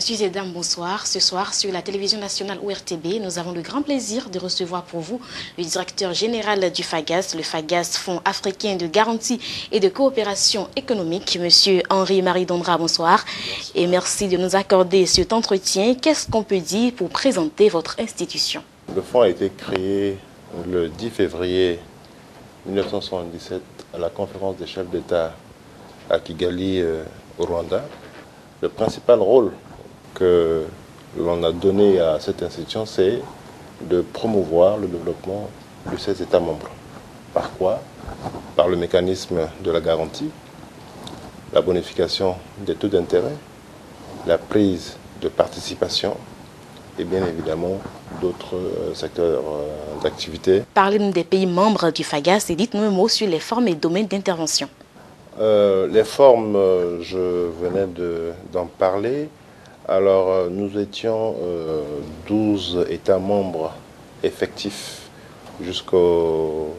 Monsieur et dames, bonsoir. Ce soir, sur la télévision nationale ORTB, nous avons le grand plaisir de recevoir pour vous le directeur général du FAGAS, le FAGAS, Fonds africain de garantie et de coopération économique, Monsieur Henri-Marie Dondra, bonsoir. Et merci de nous accorder cet entretien. Qu'est-ce qu'on peut dire pour présenter votre institution? Le fonds a été créé le 10 février 1977 à la conférence des chefs d'État à Kigali, au Rwanda. Le principal rôle que l'on a donné à cette institution, c'est de promouvoir le développement de ces États membres. Par quoi? Par le mécanisme de la garantie, la bonification des taux d'intérêt, la prise de participation et bien évidemment d'autres secteurs d'activité. Parlez-nous des pays membres du FAGAS et dites-nous un mot sur les formes et domaines d'intervention. Les formes, je venais d'en parler. Alors, nous étions 12 États membres effectifs jusqu'au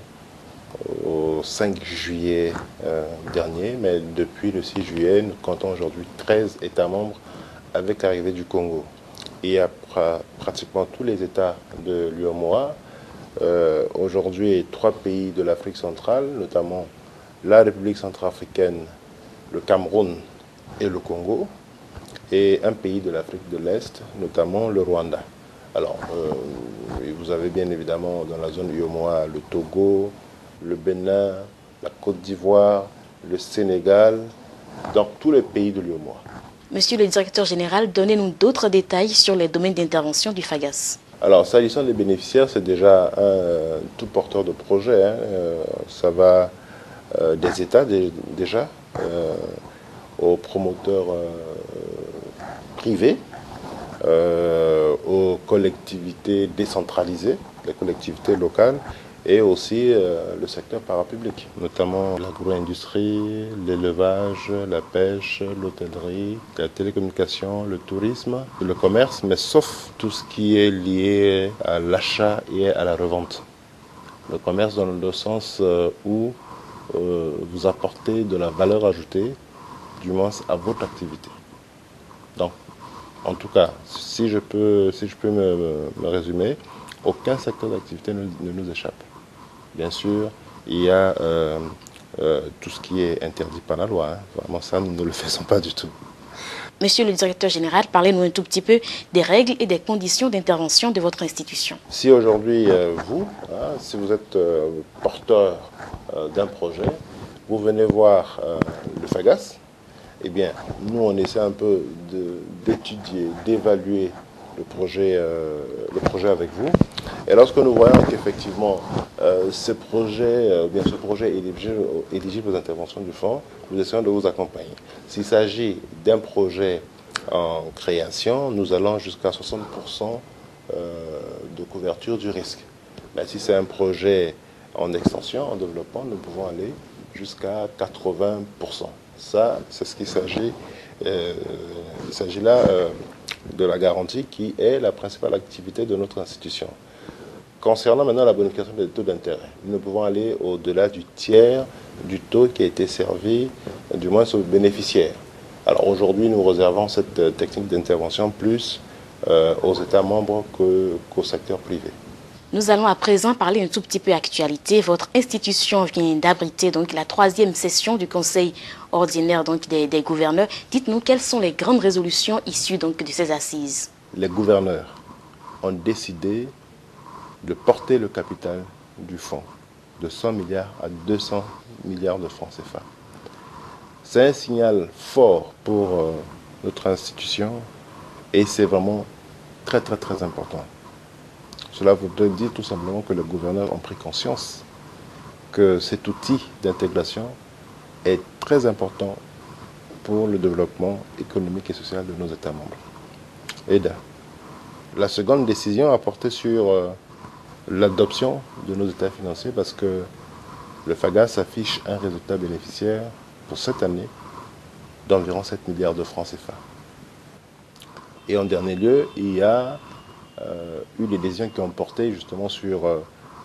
5 juillet dernier, mais depuis le 6 juillet, nous comptons aujourd'hui 13 États membres avec l'arrivée du Congo. Et à pratiquement tous les États de l'UEMOA, aujourd'hui 3 pays de l'Afrique centrale, notamment la République centrafricaine, le Cameroun et le Congo, et un pays de l'Afrique de l'Est, notamment le Rwanda. Alors, vous avez bien évidemment dans la zone UEMOA le Togo, le Bénin, la Côte d'Ivoire, le Sénégal, donc tous les pays de l'UEMOA. Monsieur le directeur général, donnez-nous d'autres détails sur les domaines d'intervention du FAGAS. Alors, s'agissant des bénéficiaires, c'est déjà un tout porteur de projet. Ça va des États déjà aux promoteurs privés, aux collectivités décentralisées, les collectivités locales, et aussi le secteur parapublic, notamment l'agro-industrie, l'élevage, la pêche, l'hôtellerie, la télécommunication, le tourisme, le commerce, mais sauf tout ce qui est lié à l'achat et à la revente. Le commerce dans le sens où vous apportez de la valeur ajoutée, du moins à votre activité. Donc, en tout cas, si je peux me résumer, aucun secteur d'activité ne nous échappe. Bien sûr, il y a tout ce qui est interdit par la loi. Vraiment, ça, nous ne le faisons pas du tout. Monsieur le directeur général, parlez-nous un tout petit peu des règles et des conditions d'intervention de votre institution. Si aujourd'hui, si vous êtes porteur d'un projet, vous venez voir le FAGAS, eh bien, nous, on essaie un peu d'étudier, d'évaluer le projet avec vous. Et lorsque nous voyons qu'effectivement ce projet est éligible aux interventions du fonds, nous essayons de vous accompagner. S'il s'agit d'un projet en création, nous allons jusqu'à 60% de couverture du risque. Mais si c'est un projet en extension, en développement, nous pouvons aller jusqu'à 80%. Ça, c'est ce qu'il s'agit. Il s'agit là de la garantie qui est la principale activité de notre institution. Concernant maintenant la bonification des taux d'intérêt, nous pouvons aller au-delà du tiers du taux qui a été servi, du moins aux bénéficiaires. Alors aujourd'hui, nous réservons cette technique d'intervention plus aux États membres qu'au secteur privé. Nous allons à présent parler un tout petit peu actualité. Votre institution vient d'abriter donc la 3e session du Conseil ordinaire donc des gouverneurs. Dites-nous quelles sont les grandes résolutions issues donc de ces assises. Les gouverneurs ont décidé de porter le capital du fonds de 100 milliards à 200 milliards de francs CFA. C'est un signal fort pour notre institution et c'est vraiment très important. Cela voudrait dire tout simplement que les gouverneurs ont pris conscience que cet outil d'intégration est très important pour le développement économique et social de nos États membres. Et la seconde décision a porté sur l'adoption de nos états financiers parce que le FAGAS affiche un résultat bénéficiaire pour cette année d'environ 7 milliards de francs CFA. Et en dernier lieu, il y a eu des décisions qui ont porté justement sur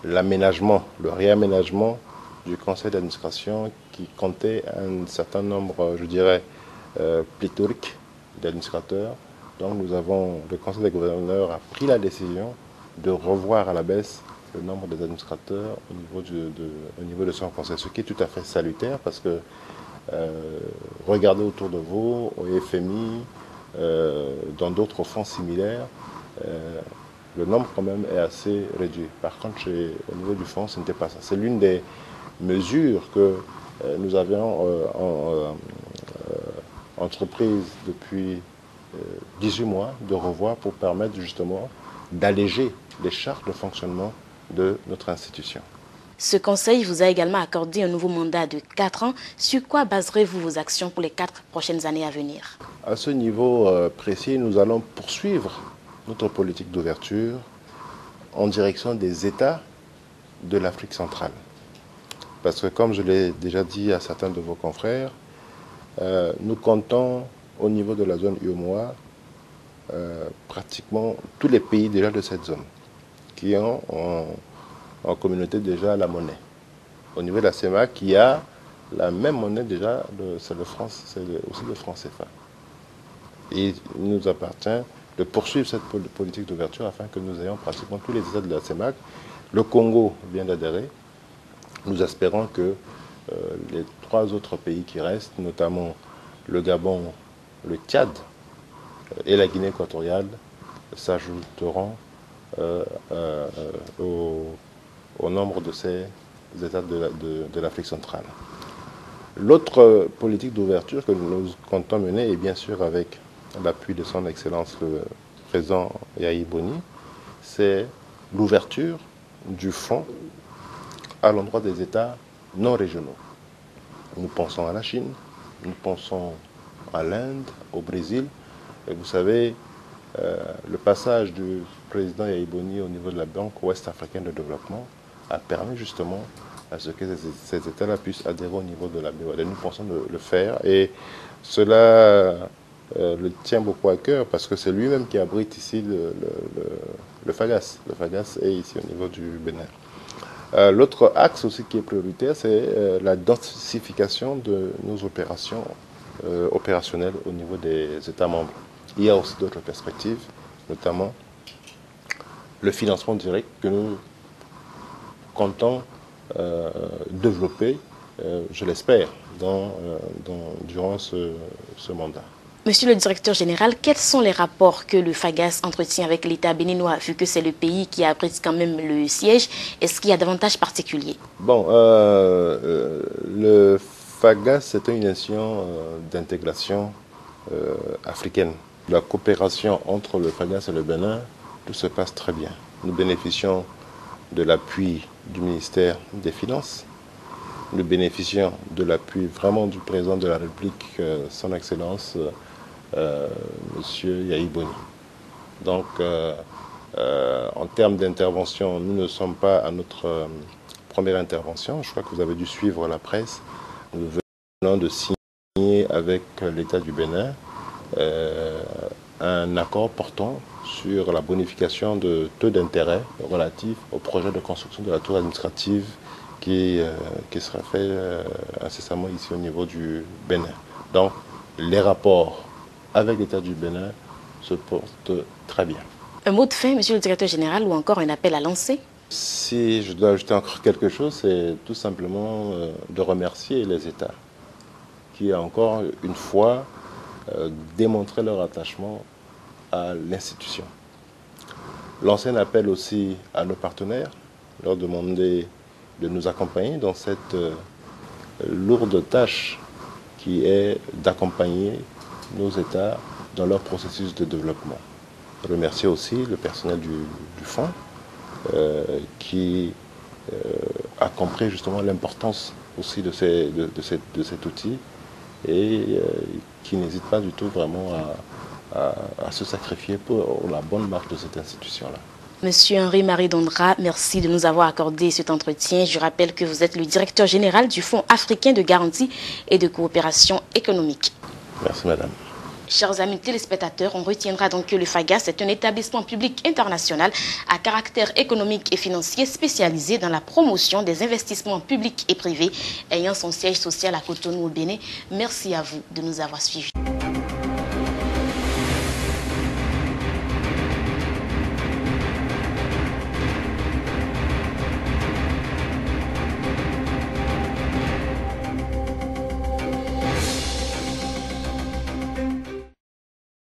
l'aménagement, le réaménagement du conseil d'administration qui comptait un certain nombre, je dirais, pléthorique d'administrateurs Donc le Conseil des gouverneurs a pris la décision de revoir à la baisse le nombre des administrateurs au niveau de son conseil, ce qui est tout à fait salutaire parce que regardez autour de vous, au FMI, dans d'autres fonds similaires, le nombre quand même est assez réduit. Par contre, au niveau du fonds, ce n'était pas ça. C'est l'une des mesures que nous avions entreprise depuis 18 mois de revoir pour permettre justement d'alléger les charges de fonctionnement de notre institution. Ce conseil vous a également accordé un nouveau mandat de 4 ans. Sur quoi baserez-vous vos actions pour les 4 prochaines années à venir? À ce niveau précis, nous allons poursuivre notre politique d'ouverture en direction des États de l'Afrique centrale. Parce que comme je l'ai déjà dit à certains de vos confrères, nous comptons au niveau de la zone UEMOA pratiquement tous les pays déjà de cette zone qui ont en communauté déjà la monnaie. Au niveau de la CEMAC, qui a la même monnaie déjà, c'est aussi le franc CFA. Et il nous appartient de poursuivre cette politique d'ouverture afin que nous ayons pratiquement tous les États de la CEMAC. Le Congo vient d'adhérer. Nous espérons que les 3 autres pays qui restent, notamment le Gabon, le Tchad et la Guinée équatoriale, s'ajouteront au nombre de ces États de l'Afrique centrale. L'autre politique d'ouverture que nous comptons mener est bien sûr avec l'appui de son Excellence le président Yahi Boni, c'est l'ouverture du fonds à l'endroit des États non régionaux. Nous pensons à la Chine, nous pensons à l'Inde, au Brésil. Et vous savez, le passage du président Yahi Boni au niveau de la Banque ouest africaine de développement a permis justement à ce que ces États-là puissent adhérer au niveau de la BOAD. Nous pensons le faire et cela le tient beaucoup à cœur parce que c'est lui-même qui abrite ici le FAGAS. Le FAGAS est ici au niveau du Bénin. L'autre axe aussi qui est prioritaire, c'est la densification de nos opérations opérationnelles au niveau des États membres. Il y a aussi d'autres perspectives, notamment le financement direct que nous comptons développer, je l'espère, durant ce mandat. Monsieur le directeur général, quels sont les rapports que le FAGAS entretient avec l'État béninois, vu que c'est le pays qui abrite quand même le siège? Est-ce qu'il y a davantage particuliers? Bon, le FAGAS, c'est une nation d'intégration africaine. La coopération entre le FAGAS et le Bénin, tout se passe très bien. Nous bénéficions de l'appui du ministère des Finances. Nous bénéficions de l'appui vraiment du président de la République, son Excellence, Monsieur Yahi Boni. Donc, en termes d'intervention, nous ne sommes pas à notre première intervention. Je crois que vous avez dû suivre la presse. Nous venons de signer avec l'État du Bénin un accord portant sur la bonification de taux d'intérêt relatifs au projet de construction de la tour administrative qui sera fait incessamment ici au niveau du Bénin. Donc, les rapports avec l'État du Bénin se portent très bien. Un mot de fin, monsieur le directeur général, ou encore un appel à lancer? Si je dois ajouter encore quelque chose, c'est tout simplement de remercier les États qui, encore une fois, démontré leur attachement à l'institution. Lancer un appel aussi à nos partenaires, leur demander de nous accompagner dans cette lourde tâche qui est d'accompagner nos États dans leur processus de développement. Remercier aussi le personnel du fonds qui a compris justement l'importance aussi de cet outil et qui n'hésite pas du tout vraiment à se sacrifier pour la bonne marche de cette institution-là. Monsieur Henri-Marie Dondra, merci de nous avoir accordé cet entretien. Je rappelle que vous êtes le directeur général du Fonds africain de garantie et de coopération économique. Merci madame. Chers amis téléspectateurs, on retiendra donc que le FAGAS est un établissement public international à caractère économique et financier spécialisé dans la promotion des investissements publics et privés ayant son siège social à Cotonou au Bénin. Merci à vous de nous avoir suivis.